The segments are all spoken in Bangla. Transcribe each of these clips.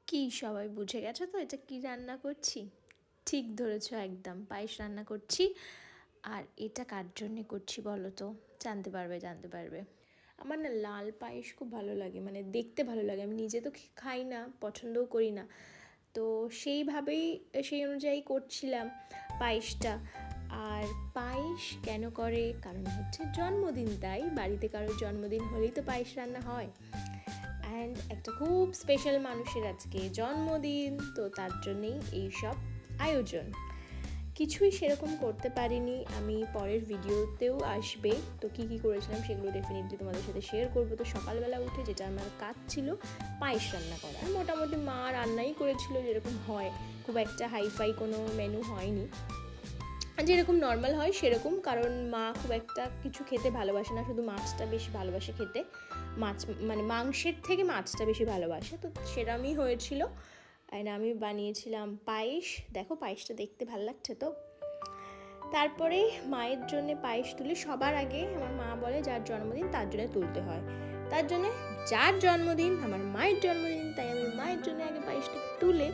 কি সবাই বুঝে গেছো তো এটা কি রান্না করছি? ঠিক ধরেছো একদম, পায়েস রান্না করছি। আর এটা কার জন্যে করছি বলো তো? জানতে পারবে জানতে পারবে। আমার না লাল পায়েস খুব ভালো লাগে, মানে দেখতে ভালো লাগে। আমি নিজে তো খাই না, পছন্দও করি না। তো সেইভাবেই সেই অনুযায়ী করছিলাম পায়েসটা। আর পায়েস কেন করে? কারণ হচ্ছে জন্মদিন, তাই বাড়িতে কারোর জন্মদিন হলেই তো পায়েস রান্না হয়। অ্যান্ড একটা খুব স্পেশাল মানুষের আজকে জন্মদিন, তো তার জন্যেই এইসব আয়োজন। কিছুই সেরকম করতে পারিনি আমি, পরের ভিডিওতেও আসবে। তো কী কী করেছিলাম সেগুলো ডেফিনেটলি তোমাদের সাথে শেয়ার করবো। তো সকালবেলা উঠে যেটা আমার কাজ ছিল পায়েস রান্না করা, মোটামুটি মা রান্নাই করেছিল যেরকম হয়, খুব একটা হাইফাই কোনো মেনু হয়নি, যেরকম নর্মাল হয় সেরকম। কারণ মা খুব একটা কিছু খেতে ভালোবাসে না, শুধু মাছটা বেশি ভালোবাসে খেতে। মাছ মানে মাংসের থেকে মাছটা বেশি ভালোবাসে, তো সেরকমই হয়েছিল। অ্যান্ড আমি বানিয়েছিলাম পায়েস। দেখো পায়েসটা দেখতে ভালো লাগছে তো। তারপরে মায়ের জন্য পায়েস তুলি সবার আগে। আমার মা বলে যার জন্মদিন তার জন্য তুলতে হয়, তার জন্যে যার জন্মদিন আমার মায়ের জন্মদিন, তাই আমি মায়ের জন্য আগে পায়েসটা তুলে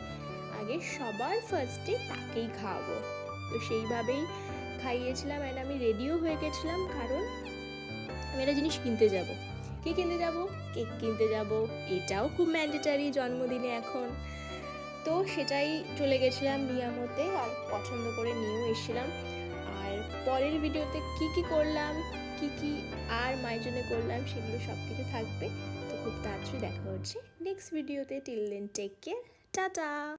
আগে সবার ফার্স্টে তাকেই খাওয়াবো। তো সেইভাবেই খাইয়েছিলাম। অ্যান্ড আমি রেডিও হয়ে গেছিলাম, কারণ আমি একটা জিনিস কিনতে যাব। কি কিনতে যাব? কেক কিনতে যাব। এটাও খুব ম্যান্ডেটারি জন্মদিনে এখন। তো সেটাই চলে গেছিলাম নিয়ামতে, আর পছন্দ করে নিয়েও এসেছিলাম। আর পরের ভিডিওতে কি কি করলাম, কি কি আর মায়ের জন্য করলাম, সেগুলো সব কিছু থাকবে। তো খুব তাড়াতাড়ি দেখা হচ্ছে নেক্সট ভিডিওতে। Till then take care, tata.